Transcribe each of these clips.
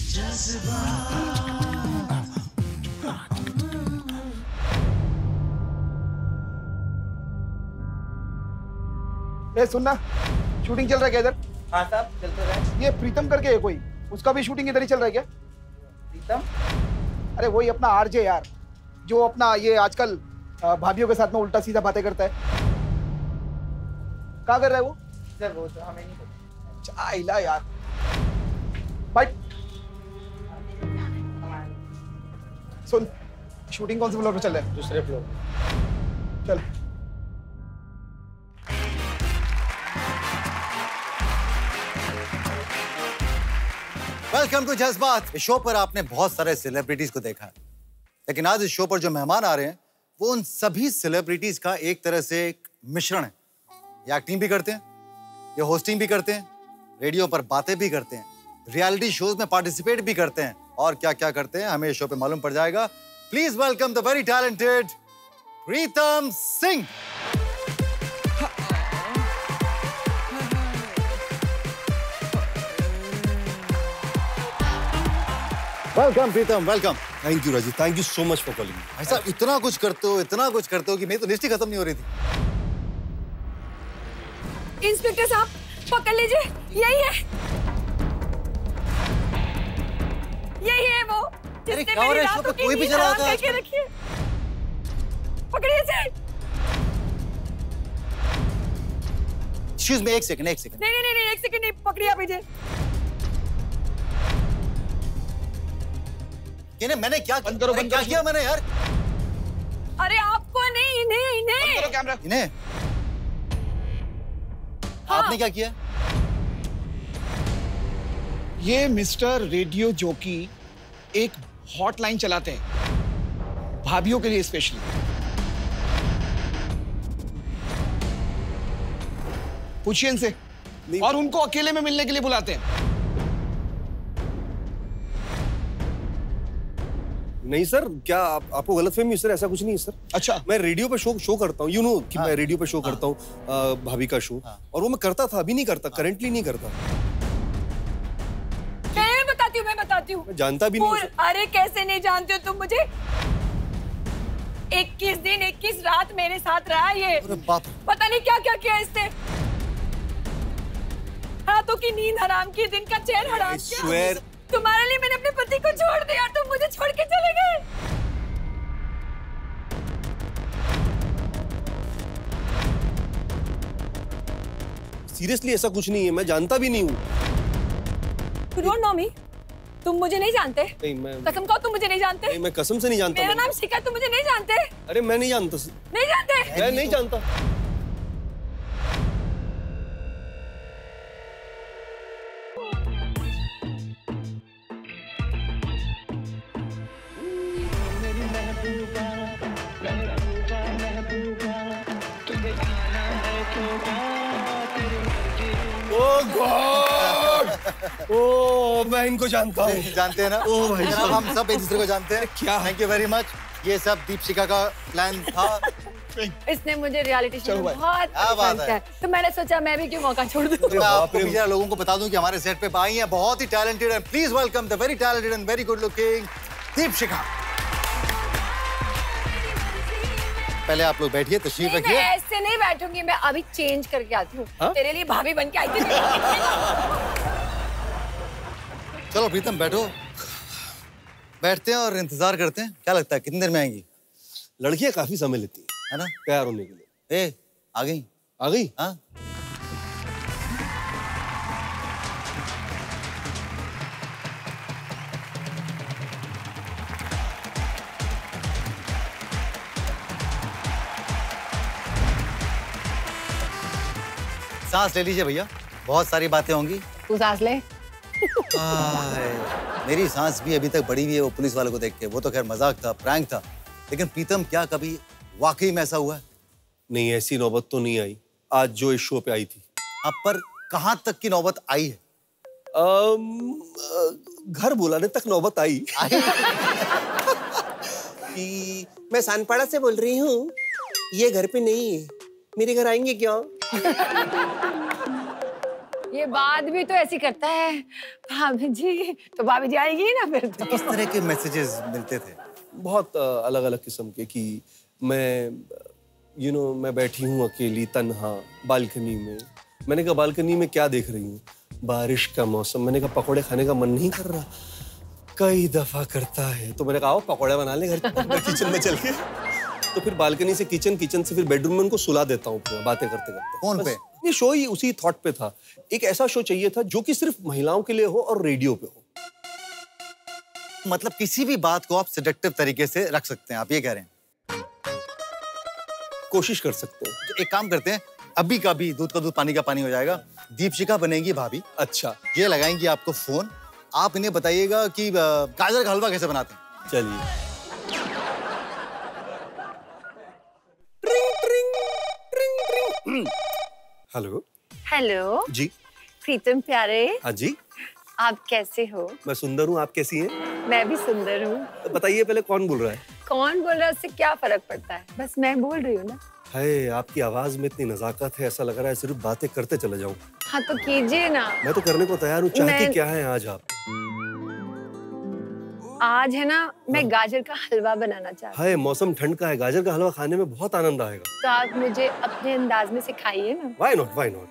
ए सुनना, शूटिंग चल रहा है क्या इधर? हाँ साहब, चल तो रहा है। ये प्रीतम करके है कोई, उसका भी शूटिंग इधर ही चल रहा है क्या? प्रीतम? अरे वही अपना आरजे यार, जो अपना ये आजकल भाभीियों के साथ में उल्टा सीधा बातें करता है। क्या कर रहा है वो? सर वो तो हमें नहीं पता। चाइला यार। बट सुन, शूटिंग कौन से फ्लोर पे चल रहा है? दूसरे फ्लोर। चल। वेलकम टू जज्बात। इस शो पर आपने बहुत सारे सेलिब्रिटीज को देखा है, लेकिन आज इस शो पर जो मेहमान आ रहे हैं वो उन सभी सेलिब्रिटीज का एक तरह से एक मिश्रण है। ये एक्टिंग भी करते हैं, ये होस्टिंग भी करते हैं, रेडियो पर बातें भी करते हैं, रियलिटी शोज में पार्टिसिपेट भी करते हैं, और क्या क्या करते हैं हमें इस शो पे मालूम पड़ जाएगा। Please welcome the very talented Pritam Singh. Welcome Pritam, welcome. Thank you Rajiv, thank you so much for calling. भाई साहब इतना कुछ करते हो, इतना कुछ करते हो कि मेरी तो लिस्ट ही खत्म नहीं हो रही थी। इंस्पेक्टर साहब पकड़ लीजिए, यही है, यही है वो जिसने मेरी रातों की नींद हराम करके रखी है। पकड़िए इसे। एक्सक्यूज मी, एक सेकंड, एक सेकंड। नहीं नहीं नहीं, एक सेकंड नहीं, पकड़िए आप इसे। इन्हें मैंने क्या क्या किया मैंने यार? अरे आपको नहीं, इन्हें इन्हें। बंद करो कैमरा। इन्हें? हाँ। आपने क्या किया? ये मिस्टर रेडियो जॉकी एक हॉटलाइन चलाते हैं भाभीियों के लिए स्पेशली। पूछिए इनसे, और उनको अकेले में मिलने के लिए बुलाते हैं। नहीं सर, क्या आपको गलतफहमी है सर? ऐसा कुछ नहीं है सर। अच्छा, मैं रेडियो पे शो करता हूँ, कि मैं रेडियो पे शो करता हूँ भाभी का शो, और वो मैं करता था, अभी नहीं करता, करेंटली नहीं करता। मैं बताती हूँ। मैं जानता भी नहीं। अरे कैसे नहीं जानते हो तुम मुझे? 21 दिन 21 रात मेरे साथ रहा ये। अरे बाप। पता नहीं क्या क्या किया इससे। रातों की नींद हराम की, दिन का चैन हराम किया। तुम्हारे लिए मैंने अपने पति को छोड़ दिया, तुम मुझे छोड़ के चले गए। सीरियसली ऐसा कुछ नहीं है, मैं जानता भी नहीं हूँ। You don't know me? तुम मुझे नहीं जानते? नहीं, मैं कसम कहो तुम मुझे नहीं जानते? नहीं, मैं कसम से नहीं जानता। मेरा नाम शिखा, तुम मुझे नहीं जानते? अरे मैं नहीं जानता। नहीं जानते? मैं नहीं जानता। ओह मैं इनको जानता हूँ। जानते हैं ना? ओह भाई जनाब, हम सब एक दूसरे को जानते हैं। क्या? Thank you very much. ये सब दीपशिखा का प्लान था। इसने मुझे रियलिटी शो में बहुत क्या बात पसंद है, तो मैंने सोचा मैं भी क्यों मौका छोड़ दूं। मैं आपको भी जरा लोगों को बता दूं कि हमारे सेट पे आई हैं बहुत ही टैलेंटेड है। Please welcome the very talented and very good looking Deepshikha. पहले आप लोग बैठिए, तशरीफ रखिए। मैं ऐसे नहीं बैठूंगी, मैं अभी चेंज करके आती हूँ। तेरे लिए भाभी बन के आई थी। चलो प्रीतम बैठो, बैठते हैं और इंतजार करते हैं। क्या लगता है कितनी देर में आएंगी? लड़कियां काफी समय लेती है ना तैयार होने के लिए। ए आ गई? आ गई? हाँ। सांस ले लीजिए भैया, बहुत सारी बातें होंगी। तू सांस ले। मेरी सांस भी अभी तक बढ़ी हुई है वो पुलिस वालों को देख के। वो तो खैर मजाक था, प्रैंक था, लेकिन प्रीतम क्या कभी वाकई में ऐसा हुआ है? नहीं, ऐसी नौबत तो नहीं आई आज जो इस शो पे आई थी। अब पर कहां तक की नौबत आई है? घर बुलाने तक नौबत आई। कि मैं सानपाड़ा से बोल रही हूँ, ये घर पे नहीं है, मेरे घर आएंगे क्या? ये बात भी तो ऐसी करता है भाभी जी, तो भाभी जी आएगी ना फिर तो। किस तरह के मैसेजेस मिलते थे? बहुत अलग अलग किस्म के, कि मैं मैं बैठी हूँ अकेली तन्हा बालकनी में। मैंने कहा बालकनी में क्या देख रही हूँ? बारिश का मौसम। मैंने कहा पकौड़े खाने का मन नहीं कर रहा? कई दफा करता है। तो मैंने कहा आओ पकौड़े बना ले घर किचन में चल के। तो फिर बालकनी से किचन से फिर बेडरूम में उनको सुला देता हूँ बातें करते करते। फोन पे? ये शो ही उसी थॉट पे था। एक ऐसा शो चाहिए था जो कि सिर्फ महिलाओं के लिए हो और रेडियो पे हो। मतलब किसी भी बात को आप सेडक्टिव तरीके से रख सकते हैं, आप ये कह रहे हैं? कोशिश कर सकते हैं। तो एक काम करते हैं, अभी का भी दूध का दूध पानी का पानी हो जाएगा। दीपशिखा बनेगी भाभी। अच्छा, ये लगाएंगी आपको फोन, आप इन्हें बताइएगा कि गाजर का हलवा कैसे बनाते हैं। चलिए। हेलो। हेलो जी। प्रीतम प्यारे। हाँ जी। आप कैसे हो? मैं सुंदर हूँ, आप कैसी हैं? मैं भी सुंदर हूँ। बताइए पहले कौन बोल रहा है? कौन बोल रहा है उससे क्या फर्क पड़ता है, बस मैं बोल रही हूँ ना। हाय, आपकी आवाज में इतनी नजाकत है, ऐसा लग रहा है सिर्फ बातें करते चले जाऊं। हाँ तो कीजिए ना। मैं तो करने को तैयार हूँ। चाहती क्या है आज आप? आज है ना, मैं गाजर का हलवा बनाना चाहती हूँ। हाय, मौसम ठंड का है, गाजर का हलवा खाने में बहुत आनंद आएगा। तो आप मुझे अपने अंदाज में सिखाइए ना। Why not? Why not?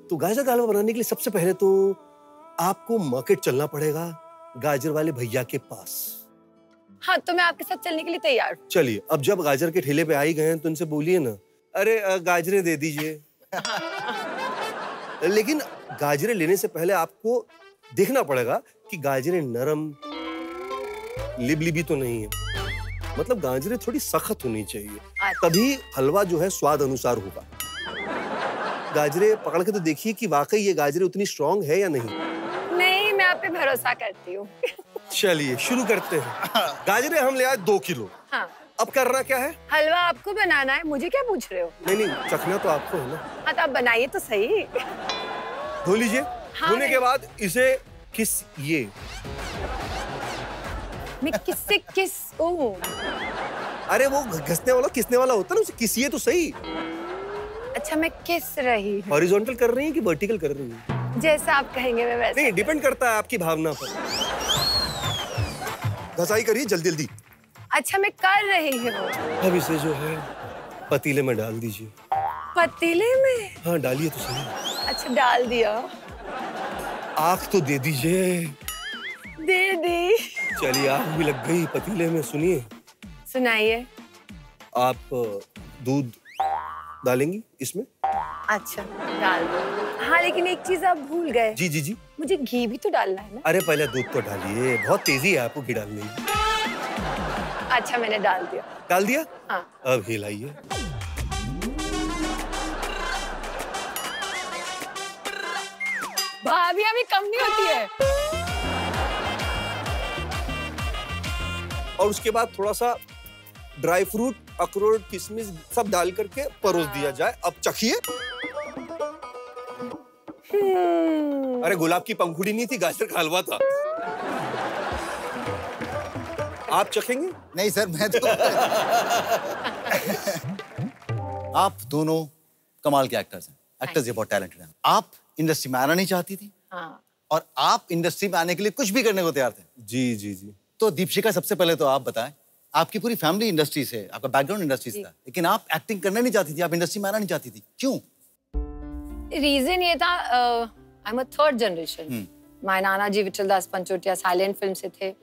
तो गाजर का हलवा बनाने के लिए सबसे पहले तो आपको मार्केट चलना पड़ेगा, गाजर वाले भैया के पास। हाँ तो मैं आपके साथ चलने के लिए तैयार हूँ। चलिए, अब जब गाजर के ठेले पे आ ही गए हैं तो उनसे बोलिए ना, अरे गाजरें दे दीजिए। लेकिन गाजरें लेने से पहले आपको देखना पड़ेगा कि गाजरें नरम लिबलिबी तो नहीं है। मतलब गाजरें थोड़ी सख्त होनी चाहिए, तभी हलवा जो है स्वाद अनुसार होगा। गाजरें पकड़ के तो देखिए कि वाकई ये गाजरें उतनी स्ट्रांग है या नहीं। नहीं, मैं आप पे भरोसा करती हूँ। चलिए शुरू करते हैं। गाजरें हम ले आए 2 किलो। हाँ। अब करना क्या है? हलवा आपको बनाना है, मुझे क्या पूछ रहे हो? नहीं, चखना तो आपको है ना। हाँ तो आप बनाइए तो सही। धो लीजिए। हाँ, धोने के बाद इसे किसिए। मैं किससे किस हूँ? अरे वो घसने वाला किसने वाला होता है ना, उसे किसिए तो सही। अच्छा, मैं किस रही हूँ? हॉरिजॉन्टल कर रही हैं कि वर्टिकल कर रही हैं? जैसा आप कहेंगे मैं वैसा। नहीं, डिपेंड करता है आपकी भावना पर। घसाई करिए जल्दी जल्दी। अच्छा, मैं कर रही हूँ। अब इसे जो है पतीले में डाल दीजिए। पतीले में? हाँ डालिए तो सही। अच्छा, डाल दिया। आग तो दे दीजिए। दे दी। चलिए, आग भी लग गई पतीले में। सुनिए। सुनाइए। आप दूध डालेंगी इसमें? अच्छा, डाल दो। हाँ लेकिन एक चीज आप भूल गए। जी जी जी। मुझे घी भी तो डालना है ना। अरे पहले दूध तो डालिए, बहुत तेजी है आपको घी डालने की। अच्छा, मैंने डाल दिया। डाल दिया? हाँ। अब हिलाइए। भाभी अभी कम नहीं होती है। और उसके बाद थोड़ा सा ड्राई फ्रूट, अखरोट, किशमिश सब डाल करके परोस दिया जाए। अब चखिए। अरे गुलाब की पंखुड़ी नहीं थी, गाजर का हलवा था। आप चखेंगे? नहीं सर, मैं तो आप दोनों कमाल के एक्टर्स हैं। एक्टर्स ये बहुत टैलेंटेड हैं। आप इंडस्ट्री में आना नहीं चाहती थी। हाँ। और आप इंडस्ट्री में आने के लिए कुछ भी करने को तैयार थे। जी जी जी। तो दीपशिखा, सबसे पहले तो आप बताएं, आपकी पूरी फैमिली इंडस्ट्री से, आपका बैकग्राउंड इंडस्ट्री से था, लेकिन आप एक्टिंग करना नहीं चाहती थी, आप इंडस्ट्री में आना नहीं चाहती थी, क्यों? रीजन ये था, I am a third generation. My Nana ji Vithaldas पंचोटिया silent film से थे।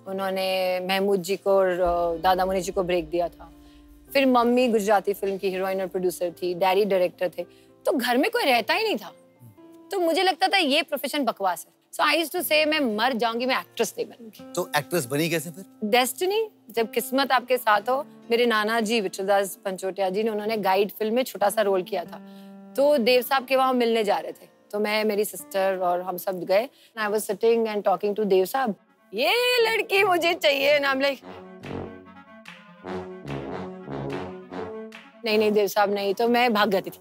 उन्होंने महमूद जी को और दादा मुनि जी को ब्रेक दिया था। फिर मम्मी गुजराती फिल्म की हीरोइन और प्रोड्यूसर थी, डैडी डायरेक्टर थे। तो घर में कोई रहता ही नहीं था। तो मुझे लगता था ये प्रोफेशन बकवास है। So I used to say मैं मर जाऊंगी, मैं एक्ट्रेस नहीं बनूंगी। तो एक्ट्रेस बनी कैसे फिर? डेस्टिनी, जब किस्मत आपके साथ हो। मेरे नाना जी विठलदास पंचोटिया जी ने, उन्होंने गाइड फिल्म में छोटा सा रोल किया था। तो देव साहब के वहां मिलने जा रहे थे, तो मैं, मेरी सिस्टर और हम सब गए। I was sitting and talking to Dev साहब, ये लड़की मुझे चाहिए ना। लाइक नहीं देव साहब नहीं। तो मैं भाग जाती थी।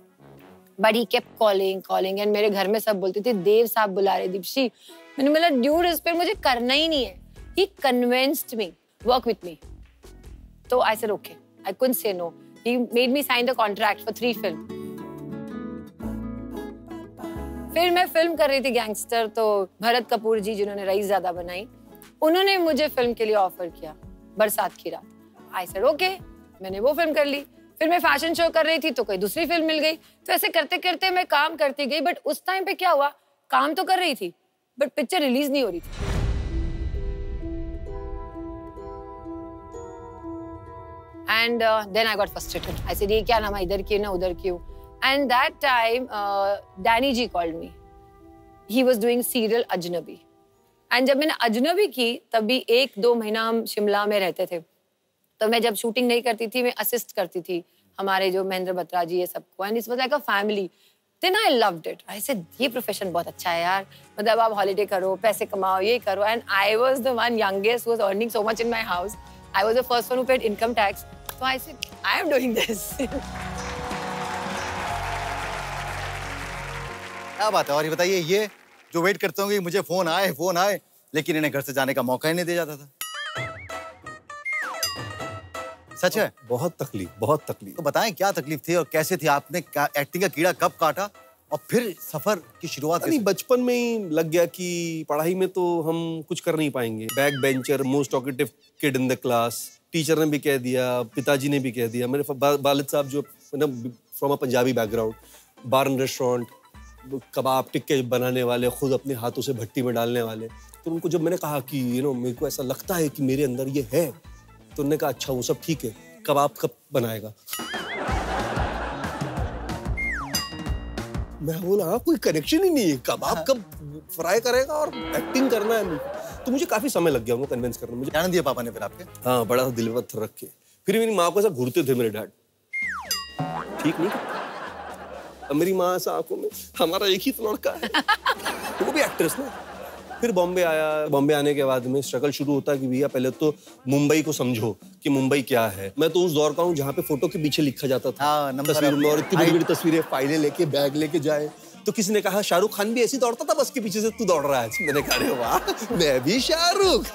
But he kept calling and मेरे घर में सब बोलते थे देव साहब बुला रहे दीप्शी। मैंने बोला ड्यूड, इस पे मुझे करना ही नहीं है। He convinced me, work with me. तो I said okay, I couldn't say no. He made me sign the contract for 3 film. फिर मैं फिल्म कर रही थी गैंगस्टर, तो भरत कपूर जी जिन्होंने रईसज़ादा बनाई, उन्होंने मुझे फिल्म के लिए ऑफर किया, बरसात की रात। आई सेड ओके, मैंने वो फिल्म कर ली। फिर मैं फैशन शो कर रही थी तो कोई दूसरी फिल्म मिल गई। तो ऐसे करते करते मैं काम करती गई। बट उस टाइम पे क्या हुआ, काम तो कर रही थी बट पिक्चर रिलीज नहीं हो रही थी। And then I got frustrated. I said, ये क्या नाम है, इधर क्यों ना उधर क्यों? And that time, Danny ji called me. He was doing serial अजनबी. And जब मैंने अजनबी की, तभी 1-2 महीना हम शिमला में रहते थे। तो मैं जब शूटिंग नहीं करती थी, मैं असिस्ट करती थी हमारे जो महेंद्र बत्रा जी ये सबको। And it was like a family. Then I loved it. I said, ये प्रोफेशन बहुत अच्छा है यार। मतलब आप हॉलीडे करो, पैसे कमाओ, ये करो। And I was the one youngest who was earning so much in my house. I was the first one who paid income tax. So I said, I am doing this. क्या बात है। और ये बताइए, ये जो वेट करते होंगे मुझे फोन आए, लेकिन इन्हें घर से जाने का मौका ही नहीं दिया जाता था। सच है? बहुत तकलीफ। तो बताएं क्या तकलीफ थी और कैसे थी, आपने एक्टिंग का कीड़ा कब काटा और फिर सफर की शुरुआत? नहीं, बचपन में ही लग गया कि पढ़ाई में तो हम कुछ कर नहीं पाएंगे। Back bencher, most talkative kid in the class, teacher ने भी कह दिया, पिताजी ने भी कह दिया। मेरे वालिद साहब जो from a Punjabi background, bar and restaurant, कबाब टिक्के बनाने वाले, खुद अपने हाथों से भट्टी में डालने वाले। तो उनको जब मैंने कहा कि मेरे को ऐसा लगता है कि मेरे अंदर ये है, तो उन्होंने कहा अच्छा वो सब ठीक है, कबाब कब बनाएगा? मैं बोला हाँ, कोई कनेक्शन ही नहीं है, कबाब कब फ्राई करेगा और एक्टिंग करना है। तो मुझे काफी समय लग गया उनको कन्विंस करने में। मुझे जान दिया पापा ने फिर आपके? हाँ, बड़ा सा दिल पत्थर रख के। फिर मेरी माँ को ऐसा घूरते थे मेरे डैड, ठीक नहीं। अब मेरी माँ ऐसा आंखों में, हमारा एक ही तो लड़का है, वो भी एक्ट्रेस ना। फिर बॉम्बे आया। बॉम्बे आने के बाद में स्ट्रगल शुरू होता है कि भैया पहले तो मुंबई को समझो कि मुंबई क्या है। मैं तो उस दौर का हूँ जहाँ पे फोटो के पीछे लिखा जाता था तस्वीर में, और इतनी बड़ी तस्वीरें, फाइलें लेके, बैग लेके जाए। तो किसी ने कहा शाहरुख खान भी ऐसी दौड़ता था, बस के पीछे से तू दौड़ रहा है। मैंने कहा अरे वाह, मैं भी शाहरुख।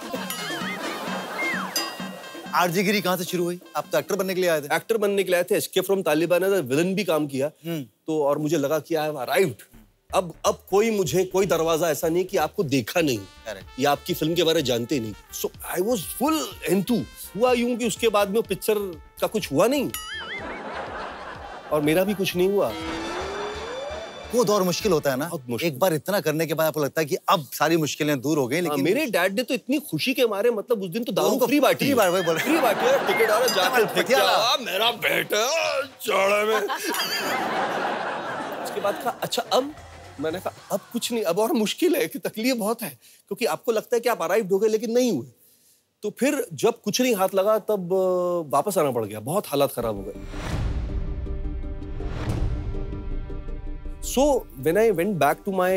आरजेगिरी कहाँ से शुरू हुई? आप तो एक्टर बनने के लिए आए थे। एक्टर बनने के लिए आए थे, escape from Taliban as villain भी काम किया। तो और मुझे लगा कि आई हैव अराइव्ड। अब कोई दरवाजा ऐसा नहीं कि आपको देखा नहीं या आपकी फिल्म के बारे में जानते नहीं। सो आई वाज फुल इनटू। हुआ यूं कि उसके बाद में पिक्चर का कुछ हुआ नहीं और मेरा भी कुछ नहीं हुआ। वो दौर मुश्किल होता है ना, एक बार इतना करने के बाद आपको लगता है कि अब सारी मुश्किलें दूर हो गई। लेकिन मेरे डैड ने तो इतनी खुशी के मारे, मतलब उस दिन तो दारू फ्री बांटी। फ्री बांटी, टिकट आ रहा, जाकर मेरा बेटा चौड़े में। उसके बाद कहा अच्छा अब, मैंने कहा अब कुछ नहीं, अब और मुश्किल है कि तकलीफ बहुत है, क्योंकि आपको लगता है कि आप अराइव हो गए लेकिन नहीं हुए। तो फिर जब कुछ नहीं हाथ लगा तब वापस आना पड़ गया, बहुत हालात खराब हो गए। So when I went back to my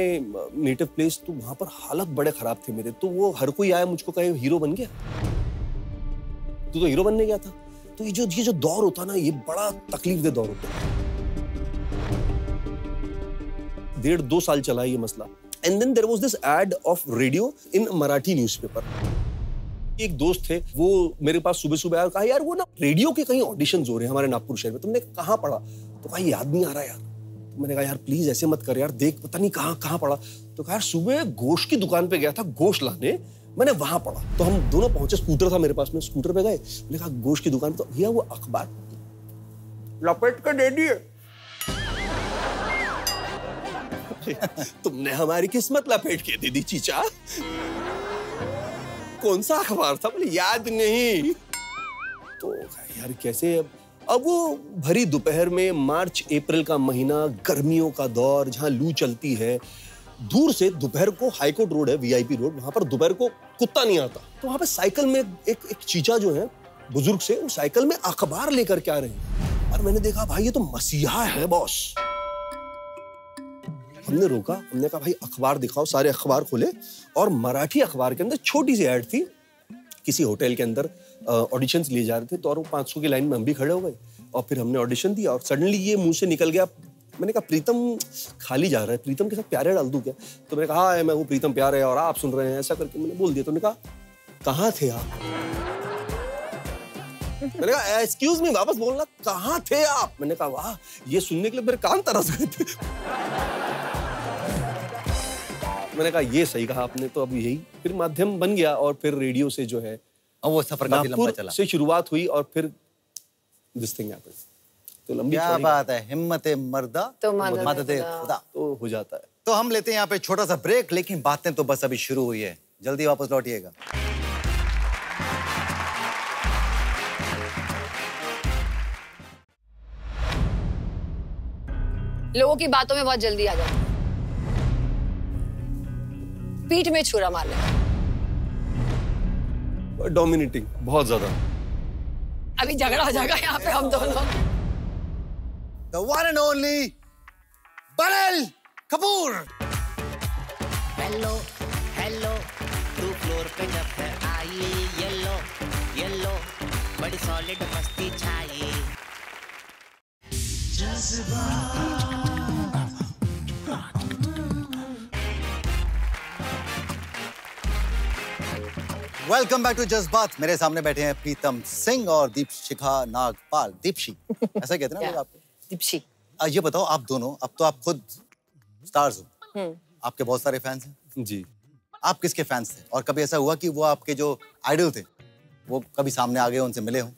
native place, तो वहां पर हालत बड़े खराब थे मेरे। तो वो हर कोई आया मुझको कहे हीरो बन गया, तू तो हीरो बनने गया था। तो ये जो दौर होता ना, ये बड़ा तकलीफदेह दौर होता। 1.5-2 साल चला ये मसला। And then there was this ad of radio in Marathi newspaper. एक दोस्त थे, वो मेरे पास सुबह आया, कहा यार वो ना रेडियो के कहीं ऑडिशंस हो रहे हैं हमारे नागपुर शहर में, तुमने कहाँ पढ़ा? तो कहा याद नहीं आ रहा यार। तो मैंने कहा यार प्लीज ऐसे मत कर यार, देख पता नहीं कहाँ पढ़ा। तो कहा यार सुबह गोश्त की दुकान पे गया था गोश्त लाने, मैंने वहां पढ़ा। तो हम दोनों पहुंचे, स्कूटर था मेरे पास में, स्कूटर पे गए। मैंने कहा गोश्त की दुकान पे, तो भैया वो अखबार लपेट कर दे दिए। तुमने हमारी किस्मत लपेट के दे दी चीचा। कौन सा अखबार था? बोले याद नहीं। तो यार कैसे? अब वो भरी दोपहर में, मार्च अप्रैल का महीना, गर्मियों का दौर, जहां लू चलती है। दूर से दोपहर को हाईकोर्ट रोड है, वीआईपी रोड, वहां पर दोपहर को कुत्ता नहीं आता। तो वहां पे साइकिल में एक चीचा जो है बुजुर्ग से, वो साइकिल में अखबार लेकर के आ रहे हैं। और मैंने देखा भाई ये तो मसीहा है बॉस। हमने रोका, हमने कहा भाई अखबार दिखाओ। सारे अखबार खोले और मराठी अखबार के अंदर छोटी सी ऐड थी, किसी होटल के अंदर ऑडिशंस लिए जा रहे थे। तो और वो 500 की लाइन में हम भी खड़े हो गए और फिर हमने ऑडिशन दिया। और सडनली ये मुंह से निकल गया, मैंने कहा प्रीतम खाली जा रहा है, प्रीतम के साथ प्यारे डाल दूं क्या? तो मैंने कहा मैं वो प्रीतम प्यारे और आप सुन रहे हैं, ऐसा करके मैंने बोल दिया। तो उन्होंने कहा कहाँ थे आप? मैंने कहा एक्सक्यूज मी, वापस बोलना, कहाँ थे आप? मैंने कहा वाह, ये सुनने के लिए मेरे कान तरस गए थे। मैंने कहा ये सही कहा आपने, तो अब यही फिर माध्यम बन गया और फिर रेडियो से जो है और वो सफर काफी लंबा चला। से शुरुआत हुई और फिर दिस थिंग हैपेंड। तो लंबी क्या बात है, हिम्मत मर्दा तो मदद खुदा। तो हो जाता है। तो हम लेते हैं यहाँ पे छोटा सा ब्रेक, लेकिन बातें तो बस अभी शुरू हुई है, जल्दी वापस लौटिएगा। लोगों की बातों में बहुत जल्दी आ जाते हैं, पीठ में छुरा मार लेते, डोमिनेटिंग बहुत ज्यादा। अभी झगड़ा हो जाएगा यहाँ पे हम दोनों। The one and only Anil Kapoor. Hello hello to floor पे जब है आई येलो येलो बड़ी सॉलिड मस्ती छाई। वेलकम बैक टू जज्बात। मेरे सामने बैठे हैं प्रीतम सिंह और दीपशिखा नागपाल। दीपशी ऐसा कहते हैं ना लोग आपको? दीपशी। ये बताओ, आप दोनों अब तो आप खुद स्टार्स हो, आपके बहुत सारे फैंस हैं जी। आप किसके फैंस थे और कभी ऐसा हुआ कि वो आपके जो आइडल थे वो कभी सामने आ गए, उनसे मिले हो?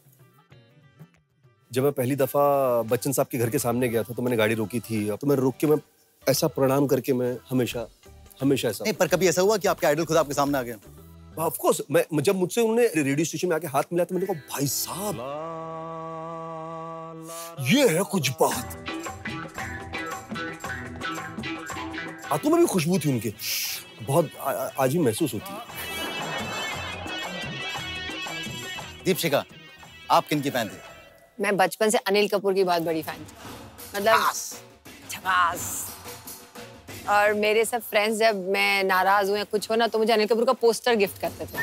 जब मैं पहली दफा बच्चन साहब के घर के सामने गया था तो मैंने गाड़ी रोकी थी, तो मैं रुक के मैं ऐसा प्रणाम करके मैं हमेशा ऐसा नहीं, पर कभी ऐसा हुआ कि आपके आइडल खुद आपके सामने आ गए? Of course. मैं जब मुझसे उन्होंने रेडियो स्टेशन में आके हाथ मिलाया तो मैंने कहा भाई साहब ये है कुछ बात। हाथों में भी खुशबू थी उनके, बहुत आज भी महसूस होती है। दीपशिखा, आप किन की फैन थे? मैं बचपन से अनिल कपूर की बहुत बड़ी फैन थी, मतलब झकास। और मेरे सब फ्रेंड्स जब मैं नाराज हूँ या कुछ हो ना तो मुझे अनिल कपूर का पोस्टर गिफ्ट करते थे।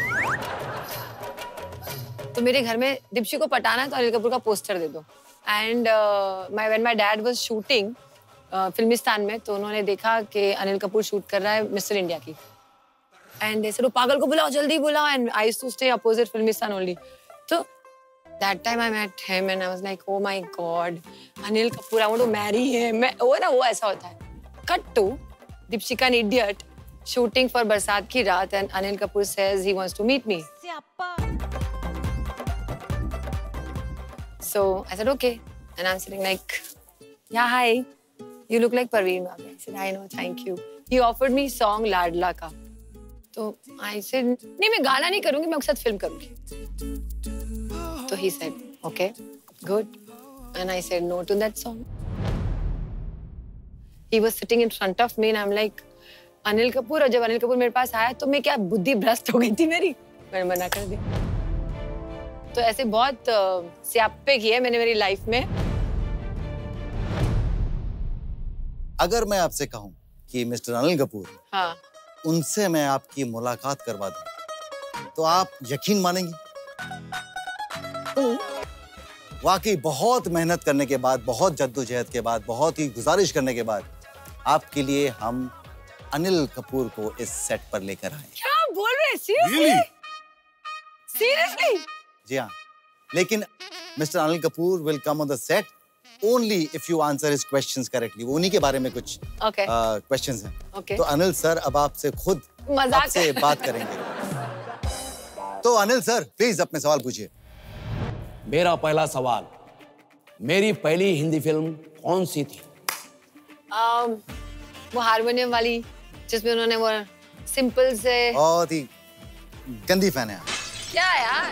तो मेरे घर में दीपशी को पटाना है तो अनिल कपूर का पोस्टर दे दो। And when my dad was shooting Filmistan में, तो उन्होंने देखा कि अनिल कपूर शूट कर रहा है मिस्टर इंडिया की। एंड दे सेड पागल को बुलाओ, जल्दी बुलाओ। And I used to stay opposite Filmistan only. तो that time I met him and I was like, oh my God, Anil Kapoor, I want to marry him. वो ऐसा होता है। Cut to Deepshika, an idiot, shooting for बरसात की रात, and Anil Kapoor says he wants to meet me. So I said okay, and I'm sitting like, yeah, hi, you look like Parveen Babu. I said, I know, thank you. He offered me song लाडला का, तो I said नहीं, मैं गाना नहीं करूँगी, मैं उसके साथ फिल्म करूँगी। So he said, okay, good. And I said no to that song. He was sitting in front of me and I'm like, Anil Kapoor। और जब अनिल कपूर मेरे पास आया तो मैं क्या बुद्धि भ्रष्ट हो गई थी मेरी, मैंने मना कर दिया। तो ऐसे बहुत स्यापे किए मैंने मेरी लाइफ में। अगर मैं आपसे कहूं कि मिस्टर अनिल कपूर, हाँ, उनसे मैं आपकी मुलाकात करवा दूं, तो आप यकीन मानेंगी? वाकई बहुत मेहनत करने के बाद, बहुत जद्दोजहद के बाद, बहुत ही गुजारिश करने के बाद आपके लिए हम अनिल कपूर को इस सेट पर लेकर आए। क्या बोल रहे हैं? Seriously? जी हाँ, लेकिन mister Anil Kapoor will come on the set only if you answer his questions correctly. वो उन्हीं के बारे में कुछ क्वेश्चंस हैं। Okay. तो अनिल सर अब आपसे खुद आपसे बात करेंगे। तो अनिल सर प्लीज अपने सवाल पूछिए। मेरा पहला सवाल, मेरी पहली हिंदी फिल्म कौन सी थी? वो हारमोनियम वाली जिसमें उन्होंने वो सिंपल से। बहुत ही गंदी फैन है। क्या यार,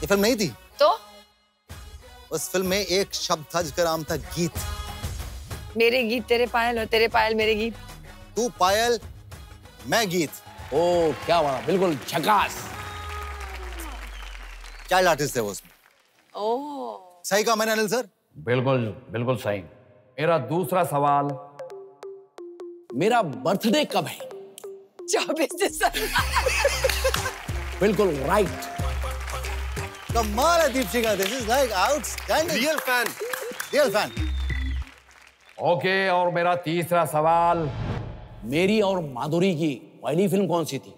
ये फिल्म नहीं थी? तो उस फिल्म में एक शब्द था जिसका नाम था गीत। मेरे गीत तेरे पायल और तेरे पायल मेरे गीत। तू पायल मैं गीत। ओ क्या बात, बिल्कुल झकास। चाइल्ड आर्टिस्ट थे वो उसमें। ओह, सही कहा मैंने अनिल सर? बिल्कुल बिल्कुल सही। मेरा दूसरा सवाल, मेरा बर्थडे कब है? 24 दिसंबर। बिल्कुल राइट। कमाल है Deepshikha, this is like outstanding. Real fan. Okay, और मेरा तीसरा सवाल, मेरी और माधुरी की पहली फिल्म कौन सी थी?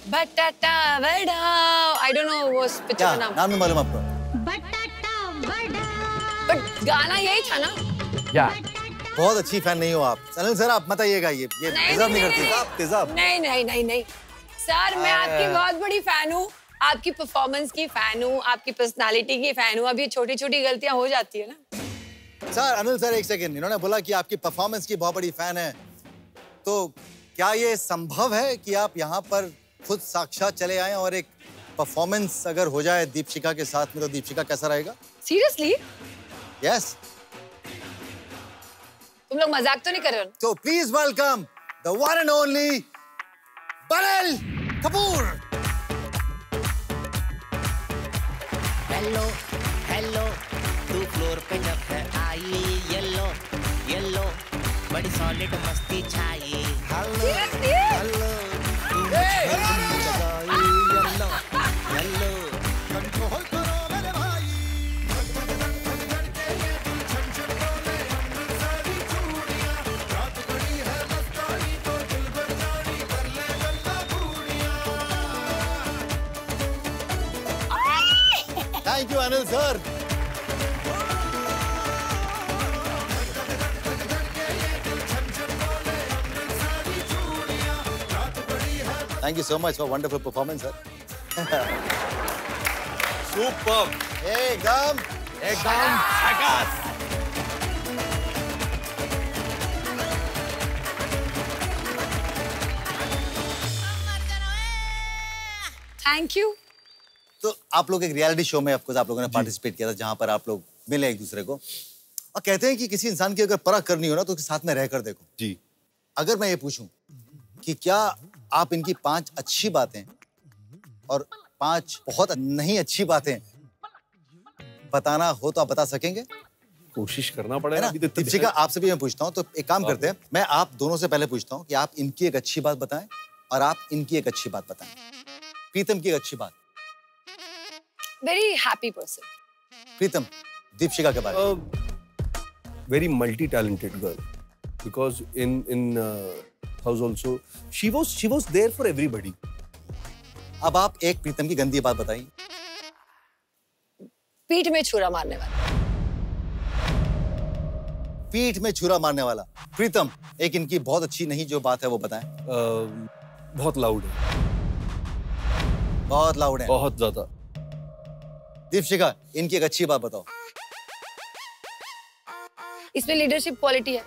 बटाटा वड़ा। I don't know वो पिक्चर का नाम नहीं मालूम आपको? बट गाना यही था ना? या बहुत अच्छी फैन नहीं हो आप। अनिल सर आप मत आइएगा, ये डिजर्व नहीं करती। तेजाब। नहीं नहीं नहीं नहीं सर, मैं आपकी बहुत बड़ी फैन हूँ, आपकी परफॉर्मेंस की फैन हूँ, आपकी पर्सनालिटी की फैन हूँ। अभी छोटी छोटी गलतियां हो जाती है ना। सर अनिल सर एक सेकंड, इन्होंने बोला कि आपकी परफॉर्मेंस की बहुत बड़ी फैन है, तो क्या ये संभव है कि आप यहाँ पर खुद साक्षात चले आए और एक परफॉर्मेंस अगर हो जाए दीपशिखा के साथ में, तो दीपशिखा कैसा रहेगा? सीरियसली? यस। तुम लोग मजाक तो नहीं कर रहे हो? तो please welcome the one and only बनल कपूर। हेलो हेलो तू फ्लोर पे जब है आई, येलो येलो बड़ी सॉलिड मस्ती छाई। हेलो हेलो तू मुझे लगाई, येलो येलो कंट्रोल करो मेरे भाई। Thank you Anil sir. Thank you so much for wonderful performance, sir. Superb. एकदम झकास। Thank you. तो आप लोग एक रियलिटी शो में आप लोगों ने पार्टिसिपेट किया था, जहां पर आप लोग मिले एक दूसरे को, और कहते हैं कि किसी इंसान की अगर परख करनी हो ना तो उसके साथ में रहकर देखो। जी। अगर मैं ये पूछूं कि क्या आप इनकी 5 अच्छी बातें और 5 बहुत नहीं अच्छी बातें बताना हो तो आप बता सकेंगे? कोशिश करना पड़ेगा। दीपशिखा आपसे भी मैं पूछता हूँ, तो एक काम करते हैं, मैं आप दोनों से पहले पूछता हूँ कि आप इनकी एक अच्छी बात बताएं और आप इनकी एक अच्छी बात बताएं। प्रीतम की एक अच्छी बात। Very happy person. Pritam, Deepshikha के बारे में। Very multi-talented girl, because in house also she was there for everybody. अब आप एक प्रीतम की गंदी बात बताइए। पीठ में छुरा मारने वाला। पीठ में छुरा मारने वाला। प्रीतम, एक इनकी बहुत अच्छी नहीं जो बात है वो बताएं। बहुत लाउड है। बहुत लाउड है। बहुत ज्यादा। दीपशिखा, इनकी एक अच्छी बात बताओ। इसमें लीडरशिप क्वालिटी है।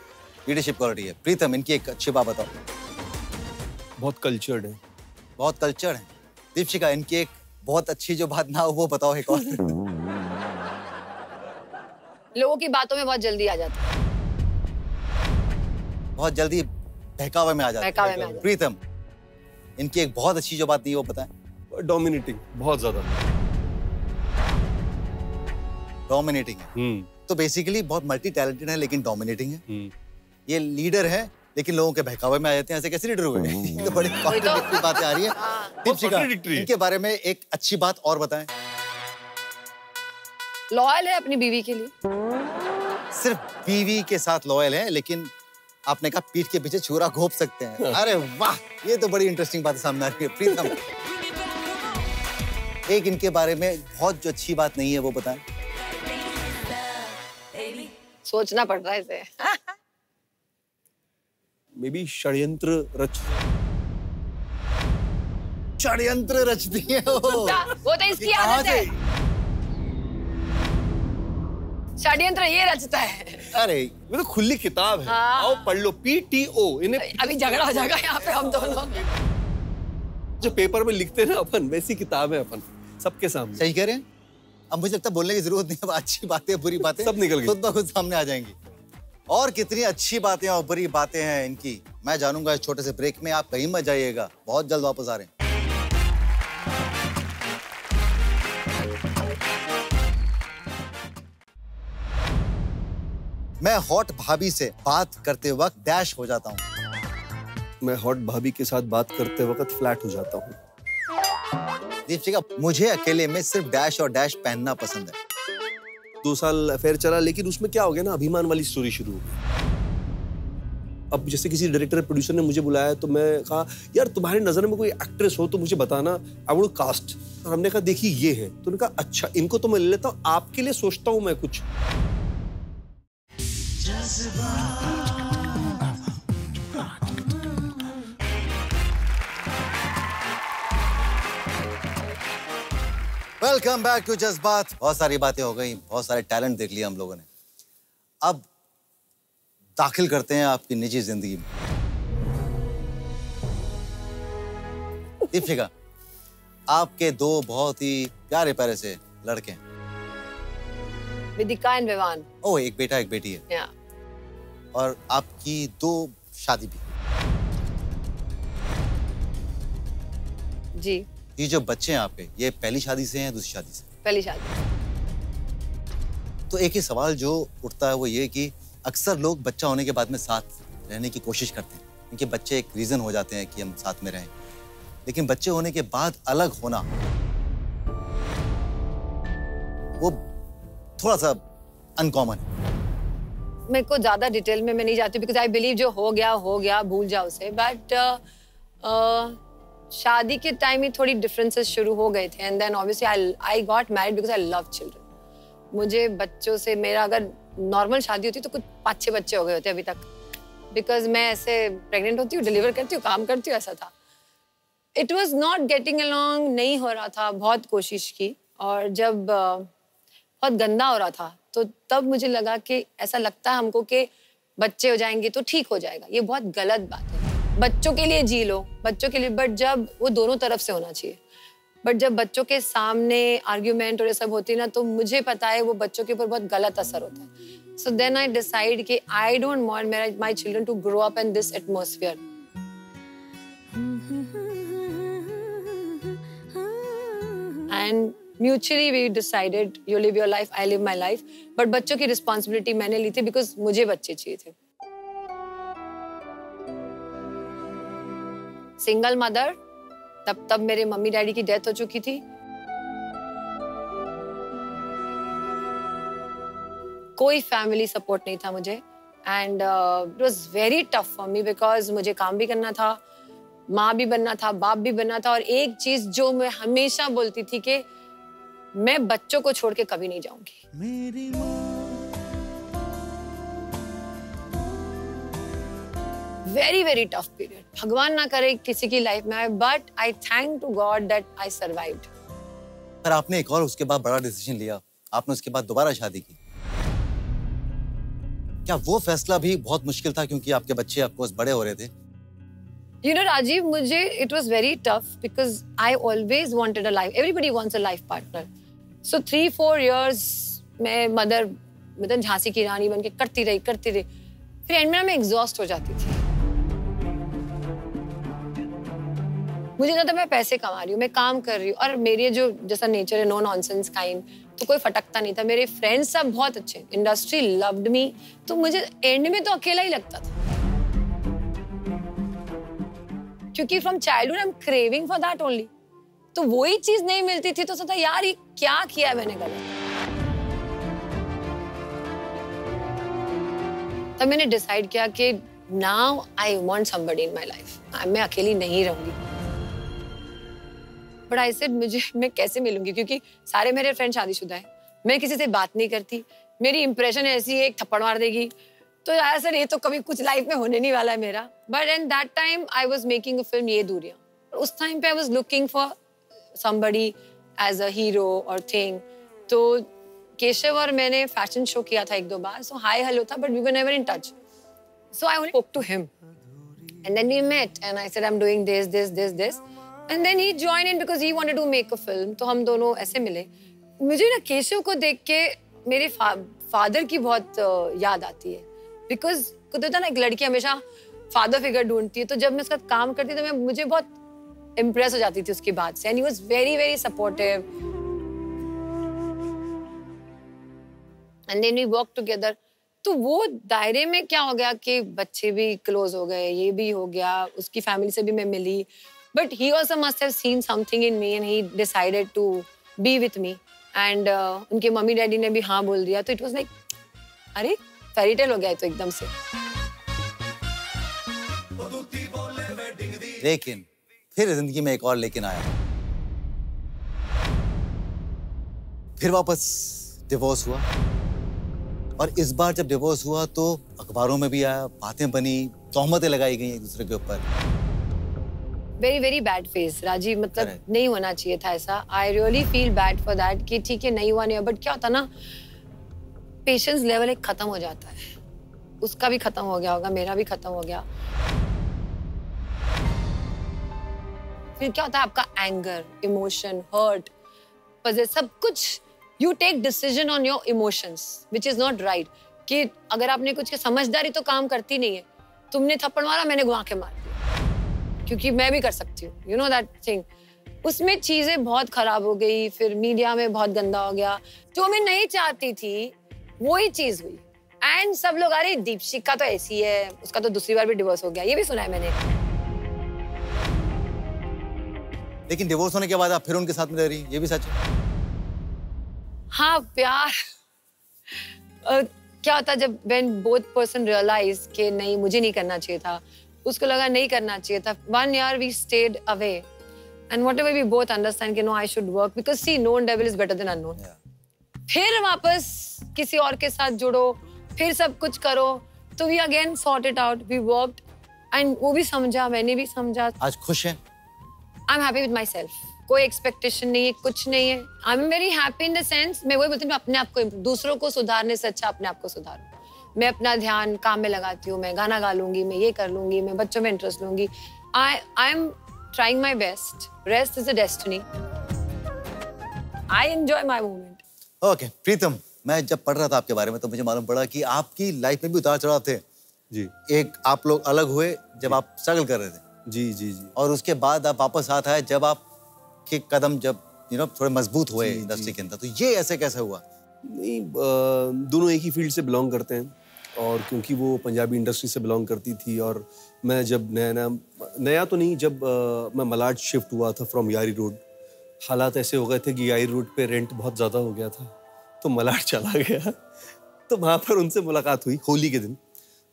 लीडरशिप क्वालिटी है। प्रीतम, इनकी एक अच्छी बात बताओ। बहुत कल्चर्ड है। बहुत कल्चर्ड है। दीपशिखा, इनकी एक बहुत अच्छी जो बात ना हो वो बताओ एक और। लोगों की बातों में बहुत जल्दी आ जाता है। बहुत जल्दी बहकावे में आ जाता है। प्रीतम, इनकी एक बहुत अच्छी जो बात नहीं वो बताएं। डोमिनेटिंग, बहुत ज्यादा डोमिनेटिंग है। तो बेसिकली बहुत मल्टी टैलेंटेड है लेकिन डोमिनेटिंग है। ये लीडर है लेकिन लोगों के बहकावे में आ जाते हैं। ऐसे कैसे लीडर हुए? तो बड़ी कॉन्ट्रडिक्टरी बातें आ रही है। दीपशिखा, इनके बारे में एक अच्छी बात और बताएं। लॉयल है अपनी बीवी के लिए। सिर्फ बीवी के साथ लॉयल है, लेकिन आपने कहा पीठ के पीछे छुरा घोंप सकते हैं। अरे वाह, ये तो बड़ी इंटरेस्टिंग बात सामने आ रही है। प्रीतम, एक इनके बारे में बहुत जो अच्छी बात नहीं है वो बताएं। सोचना पड़ रहा है इसे। मे बी षड्यंत्र रचती है वो तो इसकी आदत है। षड्यंत्र ये रचता है। अरे ये तो खुली किताब है। हाँ। आओ पढ़ लो। PTO। इन्हें अभी झगड़ा हो जाएगा यहाँ पे हम दोनों। जो पेपर में लिखते हैं ना अपन, वैसी किताब है अपन सबके सामने। सही कह रहे हैं। अब मुझे लगता है बोलने की जरूरत नहीं है। अच्छी बातें बुरी बातें सब निकल गई, खुद ब खुद सामने आ जाएंगी। और कितनी अच्छी बातें और बुरी बातें हैं इनकी, मैं जानूंगा इस छोटे से ब्रेक में। आप कहीं मत जाइएगा, बहुत जल्द वापस आ रहे हैं। मैं हॉट भाभी से बात करते वक्त डैश हो जाता हूँ। मैं हॉट भाभी के साथ बात करते वक्त फ्लैट हो जाता हूँ। दीपशिखा, मुझे अकेले में सिर्फ डैश और डैश पहनना पसंद है। 2 साल अफेयर चला, लेकिन उसमें क्या हो गया ना, अभिमान वाली स्टोरी शुरू हो गई। अब जैसे किसी डायरेक्टर प्रोड्यूसर ने मुझे बुलाया तो मैं कहा, यार तुम्हारी नजर में कोई एक्ट्रेस हो तो मुझे बताना, आई वुड कास्ट। हमने कहा देखिए ये है, तो उन्होंने कहा अच्छा इनको तो मैं ले लेता हूँ, आपके लिए सोचता हूँ मैं कुछ। वेलकम बैक टू जज्बात। बहुत सारी बातें हो गई, बहुत सारे टैलेंट देख लिया हम लोगों ने। अब दाखिल करते हैं आपकी निजी जिंदगी में। दीपिका, आपके दो बहुत ही प्यारे प्यारे से लड़के हैं। विदिका एंड विवान। ओह, एक बेटा एक बेटी है। या। और आपकी दो शादी भी। जी। ये जो बच्चे हैं आपके, ये पहली शादी से हैं, दूसरी शादी से? पहली शादी। तो एक ही सवाल जो उठता है वो ये कि अक्सर लोग बच्चा होने के बाद में साथ रहने की कोशिश करते हैं, क्योंकि बच्चे एक रीजन हो जाते हैं कि हम साथ में रहें। लेकिन बच्चे होने के बाद अलग होना वो थोड़ा सा अनकॉमन है। मेरे को ज्यादा डिटेल में मैं नहीं जाती बिकॉज आई बिलीव जो हो गया, भूल जाओ उसे। बट शादी के टाइम ही थोड़ी डिफरेंसेस शुरू हो गए थे and then obviously I got married because I love children. मुझे बच्चों से, मेरा अगर नॉर्मल शादी होती तो कुछ 5-6 बच्चे हो गए होते अभी तक, बिकॉज मैं ऐसे प्रेग्नेंट होती हूँ, डिलीवर करती हूँ, काम करती हूँ, ऐसा था। It was not getting along, नहीं हो रहा था, बहुत कोशिश की और जब बहुत गंदा हो रहा था तो तब मुझे लगा कि ऐसा लगता है हमको कि बच्चे हो जाएंगे तो ठीक हो जाएगा। ये बहुत गलत बात है। बच्चों के लिए जी लो, बच्चों के लिए, बट जब वो दोनों तरफ से होना चाहिए। बट जब बच्चों के सामने आर्ग्यूमेंट और ये सब होती है ना, तो मुझे पता है वो बच्चों के ऊपर बहुत गलत असर होता है। सो देन आई डिसाइड कि I don't want my children to grow up in this atmosphere. And mutually we decided you live your life, I live my life. But बच्चों की रिस्पॉन्सिबिलिटी मैंने ली थी बिकॉज मुझे बच्चे चाहिए थे। सिंगल मदर, तब मेरे मम्मी डैडी की डेथ हो चुकी थी। कोई फैमिली सपोर्ट नहीं था मुझे and it was very tough for me because मुझे काम भी करना था, माँ भी बनना था, बाप भी बनना था। और एक चीज जो मैं हमेशा बोलती थी कि मैं बच्चों को छोड़ के कभी नहीं जाऊंगी। मेरी वेरी वेरी टफ पीरियड, भगवान ना करे किसी की लाइफ में आए, but I thank to God that I survived. पर आपने एक और उसके बाद बड़ा डिसीजन लिया, आपने उसके बाद दोबारा शादी की। क्या वो फैसला भी बहुत मुश्किल था क्योंकि आपके बच्चे ऑफकोर्स बड़े हो रहे थे? You know, Rajiv, मुझे it was very tough because I always wanted a life. Everybody wants a life partner. So 3-4 years मैं मतलब झांसी की रानी बन के करती रही। फिर एंड में मैं एग्जॉस्ट हो जाती थी। मुझे लगता था मैं पैसे कमा रही हूँ, मैं काम कर रही हूँ और मेरी जो जैसा नेचर है, नो नॉनसेंस काइंड, तो कोई फटकता नहीं था। मेरे फ्रेंड्स सब बहुत अच्छे, इंडस्ट्री लव्ड मी, तो मुझे एंड में तो अकेला ही लगता था क्योंकि from childhood I am craving for that only. तो वही चीज नहीं मिलती थी तो सोचा यार ये क्या किया मैंने गलत। तब मैंने डिसाइड किया कि now I want somebody in my life. मैं अकेली नहीं रहूंगी। बट आई सेड मैं कैसे मिलूंगी क्योंकि सारे मेरे फ्रेंड शादीशुदा हैं, मैं किसी से बात नहीं करती, मेरी इंप्रेशन ऐसी है एक थप्पड़ मार देगी, तो यार सर ये तो कभी कुछ लाइफ में होने नहीं वाला है मेरा। But at that time I was making a film Ye Dooriyan. उस टाइम पे I was looking for somebody as a hero और थिंग। तो केशव और मैंने फैशन शो किया था 1-2 बार, सो हाय हेलो था but we were never in touch. So I spoke to him and then we met and I said I am doing this and then he join in because he wanted to make a film. तो हम दोनों ऐसे मिले। मुझे ना केशव को देख के मेरे फादर की बहुत याद आती है बिकॉज खुद होता ना एक लड़की हमेशा फादर फिगर ढूंढती है। तो जब मैं उसका काम करती तो मुझे बहुत इम्प्रेस हो जाती थी उसकी बात से and he was very very supportive and then we work together. तो वो दायरे में क्या हो गया कि बच्चे भी क्लोज हो गए, ये भी हो गया, उसकी फैमिली से भी मैं मिली। But he also must have seen something in me and he decided to be with me and उनके मम्मी डैडी ने भी हाँ बोल दिया। तो इट वाज लाइक अरे फेरी टेल हो गया तो एकदम से। लेकिन फिर जिंदगी में एक और लेकिन आया, फिर वापस डिवोर्स हुआ। और इस बार जब डिवोर्स हुआ तो अखबारों में भी आया, बातें बनी, तोहमतें लगाई गई एक दूसरे के ऊपर। Very very bad phase Rajiv, मतलब नहीं होना चाहिए था ऐसा. I really feel bad for that कि ठीक है नहीं हुआ नहीं हुआ, बट क्या होता ना, पेशेंस लेवल एक खत्म हो जाता है. उसका भी खत्म हो गया होगा, मेरा भी खत्म हो गया. फिर क्या होता है, आपका एंगर, इमोशन, हर्ट, सब कुछ you take decision on your emotions which is not right. कि अगर आपने कुछ समझदारी तो काम करती नहीं है. तुमने थप्पड़ मारा, मैंने घुमा के मार दिया, क्योंकि मैं भी कर सकती हूँ, यू नो दैट थिंग. उसमें चीजें बहुत खराब हो गई. फिर मीडिया में बहुत गंदा हो गया. जो मैं नहीं चाहती थी वही चीज हुई. एंड सब लोग, अरे दीपशिखा तो ऐसी है, उसका तो दूसरी बार भी डिवोर्स हो गया. ये भी सुना है मैंने. लेकिन डिवोर्स होने के बाद आप फिर उनके साथ में रह रही, ये भी सच है? हाँ, प्यार क्या होता जब when both person realize कि नहीं मुझे नहीं करना चाहिए था, उसको लगा नहीं करना चाहिए था. 1 year we stayed away and whatever we both understand कि no I should work because see known devil is better than unknown. फिर वापस किसी और के साथ जुड़ो, फिर सब कुछ करो, तो we again sort it out, we worked and वो भी समझा, मैंने भी समझा. आज खुश हैं? I'm happy with myself. कोई एक्सपेक्टेशन नहीं है, कुछ नहीं है. I am very happy in the sense, मैं वही बोलती हूँ, अपने आप को, दूसरों को सुधारने से अच्छा अपने आप को सुधारो. मैं अपना ध्यान काम में लगाती हूँ, मैं गाना गा लूंगी, मैं ये कर लूंगी, मैं बच्चों में इंटरेस्ट लूंगी. I am trying my best. Rest is a destiny. I enjoy my moment. Okay Pritam, मैं जब पढ़ रहा था आपके बारे में तो मुझे मालूम पड़ा कि आपकी लाइफ में भी उतार चढ़ाव थे. जी. एक आप लोग अलग हुए जब आप स्ट्रगल कर रहे थे. जी जी जी. और उसके बाद आप वापस साथ आए जब आप के कदम जब थोड़े मजबूत हुए इंडस्ट्री के अंदर. तो ये ऐसे कैसे हुआ? नहीं, दोनों एक ही फील्ड से बिलोंग करते हैं. और क्योंकि वो पंजाबी इंडस्ट्री से बिलोंग करती थी और मैं जब नया तो नहीं, जब मैं मलाड शिफ्ट हुआ था फ्रॉम यारी रोड, हालात ऐसे हो गए थे कि यारी रोड पे रेंट बहुत ज़्यादा हो गया था, तो मलाड चला गया. तो वहाँ पर उनसे मुलाकात हुई होली के दिन.